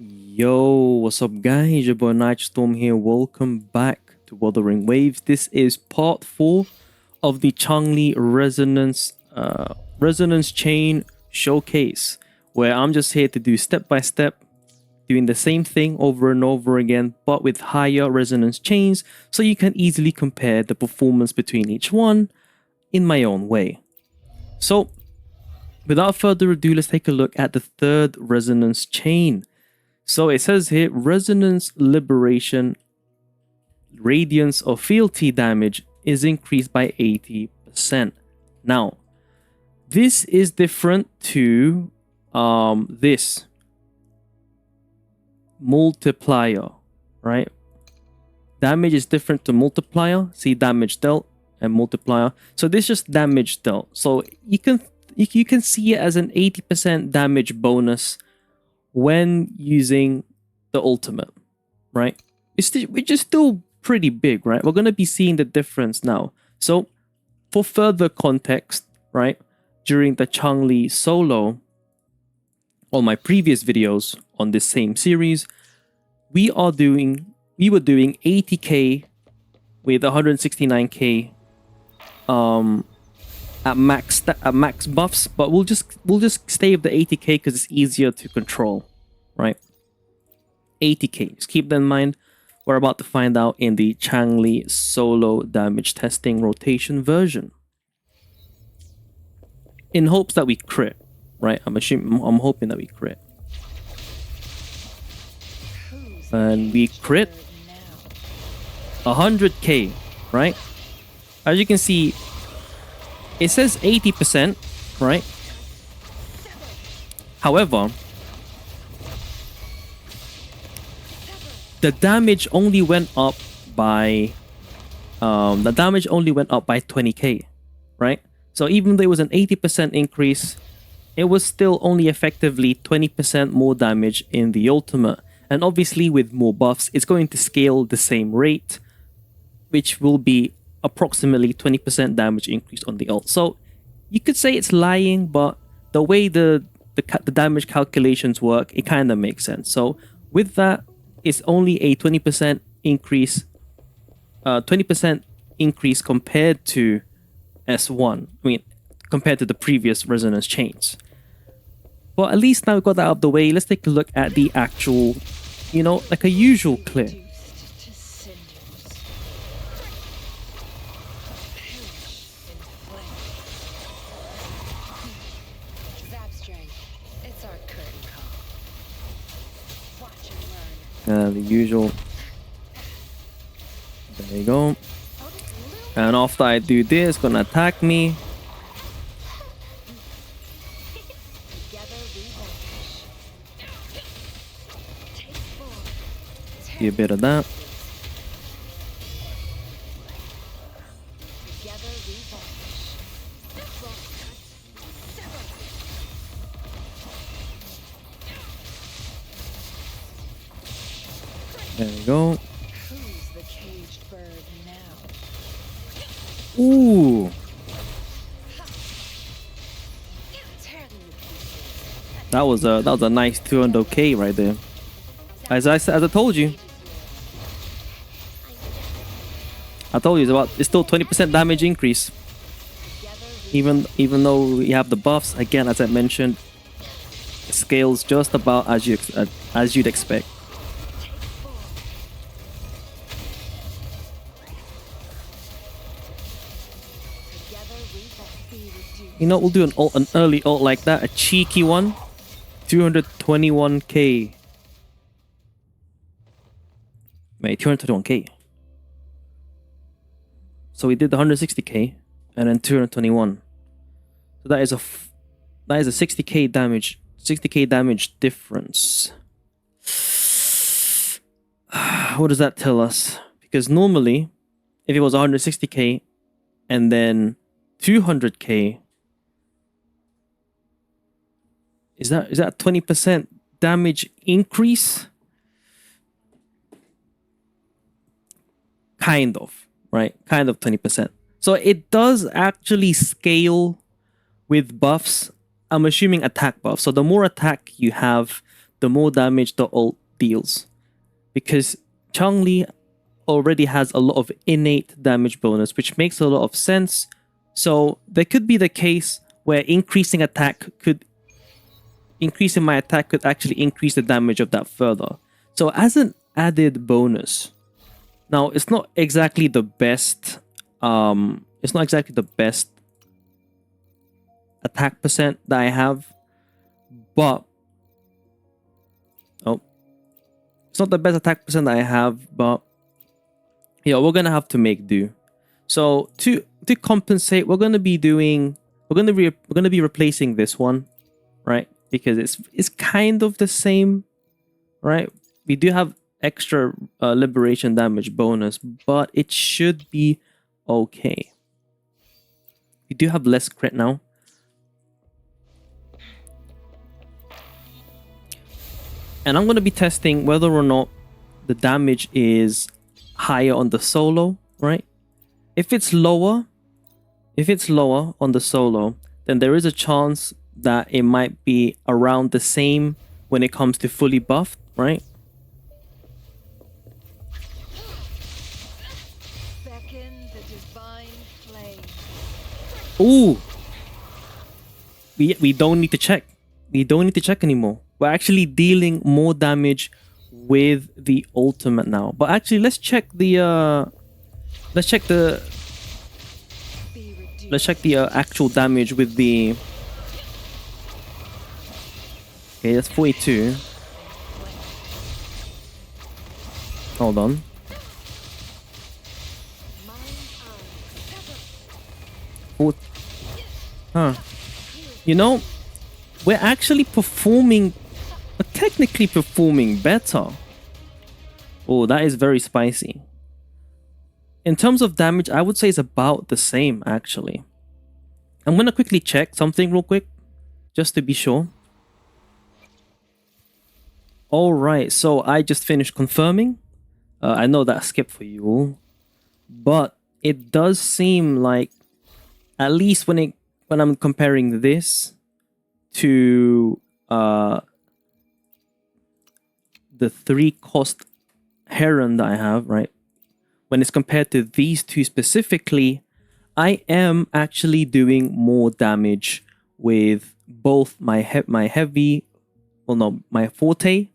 Yo, what's up guys? Your boy Nitrostorm here. Welcome back to Wuthering Waves. This is part 4 of the Changli resonance chain showcase, where I'm just here to do step by step, doing the same thing over and over again, but with higher resonance chains, so you can easily compare the performance between each one in my own way. So, without further ado, let's take a look at the third resonance chain. So it says here, resonance liberation radiance of fealty damage is increased by 80%. Now, this is different to this multiplier, right? Damage is different to multiplier. See damage dealt and multiplier. So this is just damage dealt. So you can see it as an 80% damage bonus when using the ultimate, right? Which is still pretty big, right? We're going to be seeing the difference now. So for further context, right, during the Changli solo, on my previous videos on this same series, we were doing ATK with 169k at max buffs, but we'll just stay with the 80k because it's easier to control, right? 80k, just keep that in mind. We're about to find out in the Changli solo damage testing rotation version, in hopes that we crit, right? I'm hoping that we crit, and we crit 100k, right? As you can see, it says 80%, right? However, the damage only went up by 20k, right? So even though it was an 80% increase, it was still only effectively 20% more damage in the ultimate. And obviously with more buffs, it's going to scale the same rate, which will be approximately 20% damage increase on the ult. So you could say it's lying, but the way the damage calculations work, it kind of makes sense. So with that, it's only a 20% increase, 20% increase compared to S1. I mean, compared to the previous resonance chains. But at least now we've got that out of the way. Let's take a look at the actual, like a usual clear. The usual. There you go. And after I do this, gonna attack me. See a bit of that. There we go. Ooh. That was a nice 200k right there. As I told you. It's still 20% damage increase. Even though you have the buffs, again, as I mentioned, it scales just about as you'd expect. We'll do an early ult like that, a cheeky one. 221k. Wait, 221k. So we did the 160k and then 221. So that is a 60k damage difference. What does that tell us? Because normally, if it was 160k and then 200k, is that 20% damage increase? Kind of, right? Kind of 20%. So it does actually scale with buffs. I'm assuming attack buffs. So the more attack you have, the more damage the ult deals. Because Changli already has a lot of innate damage bonus, which makes a lot of sense. So there could be the case where increasing my attack could actually increase the damage of that further. So as an added bonus, now it's not exactly the best. It's not exactly the best attack percent that I have, but it's not the best attack percent that I have, but yeah, we're gonna have to make do. So to compensate, we're gonna be replacing this one, right? Because it's kind of the same, right? We do have extra liberation damage bonus, but it should be okay. We do have less crit now. And I'm going to be testing whether or not the damage is higher on the solo, right? If it's lower on the solo, then there is a chance that it might be around the same when it comes to fully buffed, right? Ooh! We don't need to check. We don't need to check anymore. We're actually dealing more damage with the ultimate now. But actually, let's check the actual damage with the. Okay, that's 42. Hold on. Huh. You know, we're actually technically performing better. Oh, that is very spicy. In terms of damage, I would say it's about the same, actually. I'm going to quickly check something real quick, just to be sure. Alright, so I just finished confirming. I know that skipped for you all. But it does seem like, at least when I'm comparing this to the 3-cost Heron that I have, right? When it's compared to these two specifically, I am actually doing more damage with both my forte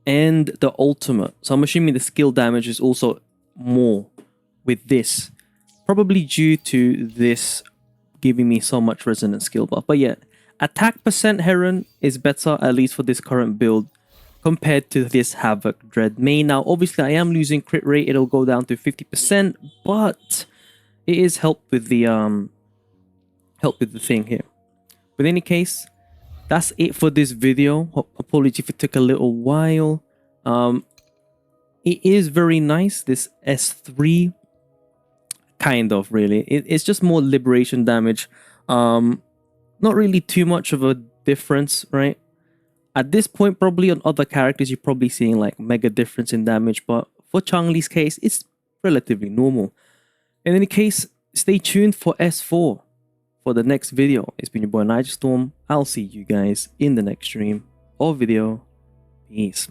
and the ultimate. So I'm assuming the skill damage is also more with this. Probably due to this giving me so much resonant skill buff. But yeah, attack percent Heron is better, at least for this current build, compared to this Havoc Dread main. Now, obviously, I am losing crit rate. It'll go down to 50%, but it is helped with the thing here. But in any case, that's it for this video. Apologies if it took a little while. It is very nice, this S3. Kind of, really. It's just more liberation damage. Not really too much of a difference, right? At this point, probably on other characters, you're probably seeing like mega difference in damage. But for Changli's case, it's relatively normal. In any case, stay tuned for S4 for the next video. It's been your boy Nitrostorm. I'll see you guys in the next stream or video. Peace.